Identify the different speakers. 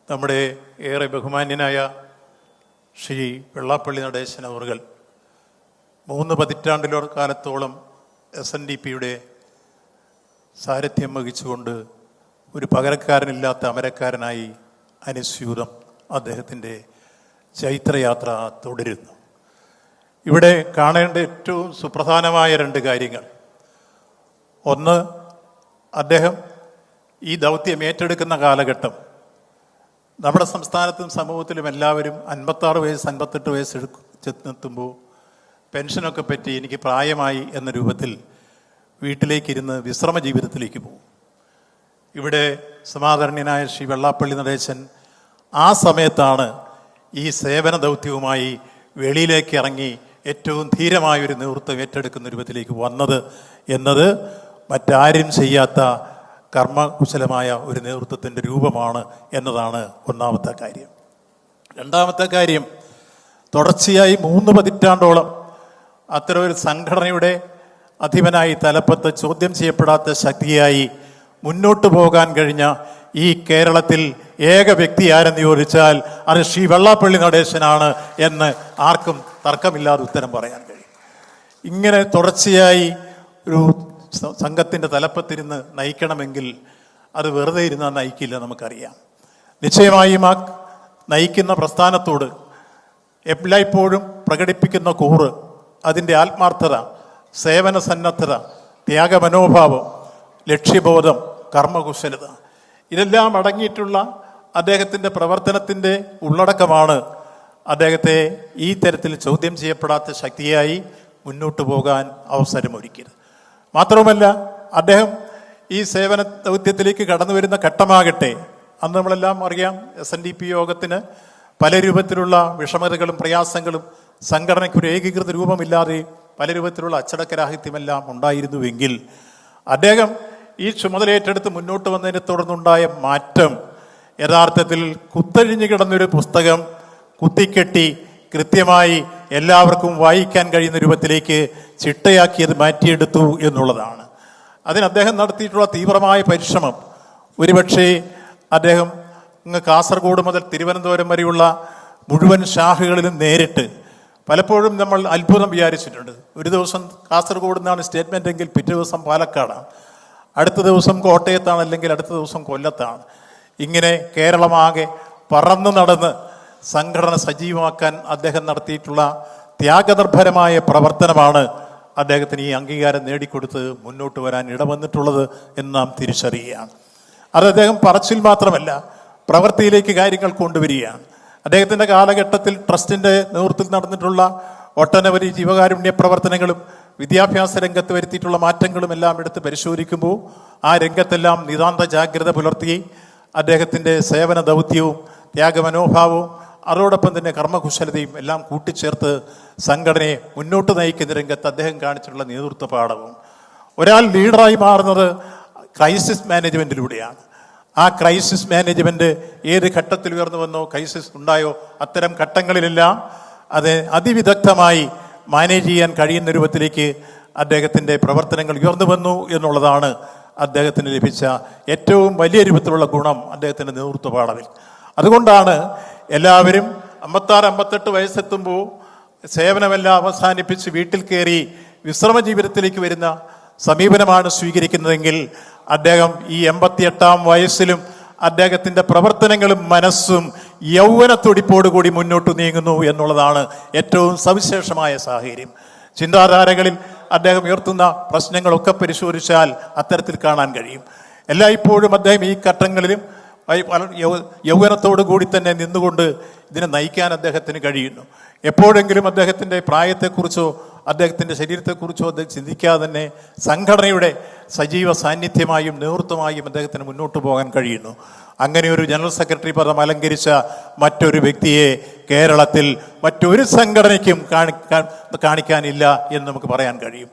Speaker 1: നമ്മുടെ ഏറെ ബഹുമാന്യനായ ശ്രീ വെള്ളാപ്പള്ളി നടേശൻ അവർകൾ 3 പതിറ്റാണ്ടിലൊരു SNDPയുടെ സാരഥ്യം വഹിച്ചുകൊണ്ട് ഒരു പകരക്കാരനില്ലാത്ത അമരക്കാരനായി അനുസ്യൂതം അദ്ദേഹത്തിൻ്റെ ചൈത്രയാത്ര തുടരുന്നു. ഇവിടെ കാണേണ്ട ഏറ്റവും സുപ്രധാനമായ 2 കാര്യങ്ങൾ. ഒന്ന്, അദ്ദേഹം ഈ ദൗത്യം ഏറ്റെടുക്കുന്ന കാലഘട്ടം നമ്മുടെ സംസ്ഥാനത്തും സമൂഹത്തിലും എല്ലാവരും 56 വയസ്സ് 58 വയസ്സ് ചെന്നെത്തുമ്പോൾ പെൻഷനൊക്കെ പറ്റി എനിക്ക് പ്രായമായി എന്ന രൂപത്തിൽ വീട്ടിലേക്കിരുന്ന് വിശ്രമ ജീവിതത്തിലേക്ക് പോകും. ഇവിടെ സമാദരണീയനായ ശ്രീ വെള്ളാപ്പള്ളി നടേശൻ ആ സമയത്താണ് ഈ സേവന ദൗത്യവുമായി വെളിയിലേക്ക് ഇറങ്ങി ഏറ്റവും ധീരമായൊരു നേതൃത്വം ഏറ്റെടുക്കുന്ന രൂപത്തിലേക്ക് വന്നത് എന്നത് മറ്റാരും ചെയ്യാത്ത കർമ്മകുശലമായ ഒരു നേതൃത്വത്തിൻ്റെ രൂപമാണ് എന്നതാണ് ഒന്നാമത്തെ കാര്യം. രണ്ടാമത്തെ കാര്യം, തുടർച്ചയായി 3 പതിറ്റാണ്ടോളം അത്തരമൊരു സംഘടനയുടെ അധിപനായി തലപ്പത്ത് ചോദ്യം ചെയ്യപ്പെടാത്ത ശക്തിയായി മുന്നോട്ട് പോകാൻ കഴിഞ്ഞ ഈ കേരളത്തിൽ ഏക വ്യക്തി ആരെന്ന് ചോദിച്ചാൽ അത് ശ്രീ വെള്ളാപ്പള്ളി നടേശനാണ് എന്ന് ആർക്കും തർക്കമില്ലാതെ ഉത്തരം പറയാൻ കഴിയും. ഇങ്ങനെ തുടർച്ചയായി ഒരു സംഘത്തിൻ്റെ തലപ്പത്തിരുന്ന് നയിക്കണമെങ്കിൽ അത് വെറുതെ ഇരുന്നാൽ നയിക്കില്ല, നമുക്കറിയാം. നിശ്ചയമായും ആ നയിക്കുന്ന പ്രസ്ഥാനത്തോട് എല്ലായ്പ്പോഴും പ്രകടിപ്പിക്കുന്ന കൂറ്, അതിൻ്റെ ആത്മാർത്ഥത, സേവന സന്നദ്ധത, ത്യാഗമനോഭാവം, ലക്ഷ്യബോധം, കർമ്മകുശലത, ഇതെല്ലാം അടങ്ങിയിട്ടുള്ള അദ്ദേഹത്തിൻ്റെ പ്രവർത്തനത്തിൻ്റെ ഉള്ളടക്കമാണ് അദ്ദേഹത്തെ ഈ തരത്തിൽ ചോദ്യം ചെയ്യപ്പെടാത്ത ശക്തിയായി മുന്നോട്ട് പോകാൻ അവസരമൊരുക്കിയത്. മാത്രവുമല്ല, അദ്ദേഹം ഈ സേവന ദൗത്യത്തിലേക്ക് കടന്നു വരുന്ന ഘട്ടമാകട്ടെ, അന്ന് നമ്മളെല്ലാം അറിയാം, SNDP യോഗത്തിന് പല രൂപത്തിലുള്ള വിഷമതകളും പ്രയാസങ്ങളും സംഘടനയ്ക്കൊരു ഏകീകൃത രൂപമില്ലാതെ പല രൂപത്തിലുള്ള അച്ചടക്കരാഹിത്യമെല്ലാം ഉണ്ടായിരുന്നുവെങ്കിൽ അദ്ദേഹം ഈ ചുമതലയേറ്റെടുത്ത് മുന്നോട്ട് വന്നതിനെ തുടർന്നുണ്ടായ മാറ്റം യഥാർത്ഥത്തിൽ കുത്തഴിഞ്ഞു കിടന്നൊരു പുസ്തകം കുത്തിക്കെട്ടി കൃത്യമായി എല്ലാവർക്കും വായിക്കാൻ കഴിയുന്ന രൂപത്തിലേക്ക് ചിട്ടയാക്കിയത് മാറ്റിയെടുത്തു എന്നുള്ളതാണ്. അതിന് അദ്ദേഹം നടത്തിയിട്ടുള്ള തീവ്രമായ പരിശ്രമം ഒരുപക്ഷെ അദ്ദേഹം കാസർഗോഡ് മുതൽ തിരുവനന്തപുരം വരെയുള്ള മുഴുവൻ ശാഖകളിലും നേരിട്ട് പലപ്പോഴും നമ്മൾ അത്ഭുതം വിചാരിച്ചിട്ടുണ്ട്. ഒരു ദിവസം കാസർഗോഡ് നിന്നാണ് സ്റ്റേറ്റ്മെൻ്റ് എങ്കിൽ പിറ്റേ ദിവസം പാലക്കാടാണ്, അടുത്ത ദിവസം കോട്ടയത്താണ്, അല്ലെങ്കിൽ അടുത്ത ദിവസം കൊല്ലത്താണ്. ഇങ്ങനെ കേരളമാകെ പറന്നു നടന്ന് സംഘടന സജീവമാക്കാൻ അദ്ദേഹം നടത്തിയിട്ടുള്ള ത്യാഗനിർഭരമായ പ്രവർത്തനമാണ് അദ്ദേഹത്തിന് ഈ അംഗീകാരം നേടിക്കൊടുത്ത് മുന്നോട്ട് വരാൻ ഇടവന്നിട്ടുള്ളത് എന്ന് നാം തിരിച്ചറിയുകയാണ്. അത് അദ്ദേഹം പറച്ചിൽ മാത്രമല്ല, പ്രവൃത്തിയിലേക്ക് കാര്യങ്ങൾ കൊണ്ടുവരികയാണ്. അദ്ദേഹത്തിൻ്റെ കാലഘട്ടത്തിൽ ട്രസ്റ്റിൻ്റെ നേതൃത്വത്തിൽ നടന്നിട്ടുള്ള ഒട്ടനവധി ജീവകാരുണ്യ പ്രവർത്തനങ്ങളും വിദ്യാഭ്യാസ രംഗത്ത് വരുത്തിയിട്ടുള്ള മാറ്റങ്ങളും എല്ലാം എടുത്ത് പരിശോധിക്കുമ്പോൾ ആ രംഗത്തെല്ലാം നിതാന്ത ജാഗ്രത പുലർത്തി അദ്ദേഹത്തിൻ്റെ സേവന ദൗത്യവും ത്യാഗമനോഭാവവും അതോടൊപ്പം തന്നെ കർമ്മകുശലതയും എല്ലാം കൂട്ടിച്ചേർത്ത് സംഘടനയെ മുന്നോട്ട് നയിക്കുന്ന രംഗത്ത് അദ്ദേഹം കാണിച്ചിട്ടുള്ള നേതൃത്വ പാഠവും, ഒരാൾ ലീഡറായി മാറുന്നത് ക്രൈസിസ് മാനേജ്മെൻറ്റിലൂടെയാണ്. ആ ക്രൈസിസ് മാനേജ്മെൻറ്റ് ഏത് ഘട്ടത്തിൽ ഉയർന്നു വന്നോ, ക്രൈസിസ് ഉണ്ടായോ, അത്തരം ഘട്ടങ്ങളിലെല്ലാം അത് അതിവിദഗ്ധമായി മാനേജ് ചെയ്യാൻ കഴിയുന്ന രൂപത്തിലേക്ക് അദ്ദേഹത്തിൻ്റെ പ്രവർത്തനങ്ങൾ ഉയർന്നു വന്നു എന്നുള്ളതാണ് അദ്ദേഹത്തിന് ലഭിച്ച ഏറ്റവും വലിയ രൂപത്തിലുള്ള ഗുണം അദ്ദേഹത്തിൻ്റെ നേതൃത്വ പാഠവിൽ. അതുകൊണ്ടാണ് എല്ലാവരും 56-58 വയസ്സെത്തുമ്പോൾ സേവനമെല്ലാം അവസാനിപ്പിച്ച് വീട്ടിൽ കയറി വിശ്രമ ജീവിതത്തിലേക്ക് വരുന്ന സമീപനമാണ് സ്വീകരിക്കുന്നതെങ്കിൽ അദ്ദേഹം ഈ 88-ാം വയസ്സിലും അദ്ദേഹത്തിൻ്റെ പ്രവർത്തനങ്ങളും മനസ്സും യൗവനത്തുടിപ്പോടുകൂടി മുന്നോട്ട് നീങ്ങുന്നു എന്നുള്ളതാണ് ഏറ്റവും സവിശേഷമായ സാഹചര്യം. ചിന്താധാരകളിൽ അദ്ദേഹം ഉയർത്തുന്ന പ്രശ്നങ്ങളൊക്കെ പരിശോധിച്ചാൽ അത്തരത്തിൽ കാണാൻ കഴിയും. എല്ലായ്പ്പോഴും അദ്ദേഹം ഈ ഘട്ടങ്ങളിലും യൗവനത്തോടു കൂടി തന്നെ നിന്നുകൊണ്ട് ഇതിനെ നയിക്കാൻ അദ്ദേഹത്തിന് കഴിയുന്നു. എപ്പോഴെങ്കിലും അദ്ദേഹത്തിൻ്റെ പ്രായത്തെക്കുറിച്ചോ അദ്ദേഹത്തിൻ്റെ ശരീരത്തെക്കുറിച്ചോ അദ്ദേഹം ചിന്തിക്കാതെ തന്നെ സംഘടനയുടെ സജീവ സാന്നിധ്യമായും നേതൃത്വമായും അദ്ദേഹത്തിന് മുന്നോട്ട് പോകാൻ കഴിയുന്നു. അങ്ങനെ ഒരു ജനറൽ സെക്രട്ടറി പദം അലങ്കരിച്ച മറ്റൊരു വ്യക്തിയെ കേരളത്തിൽ മറ്റൊരു സംഘടനയ്ക്കും കാണിക്കാനില്ല എന്ന് നമുക്ക് പറയാൻ കഴിയും.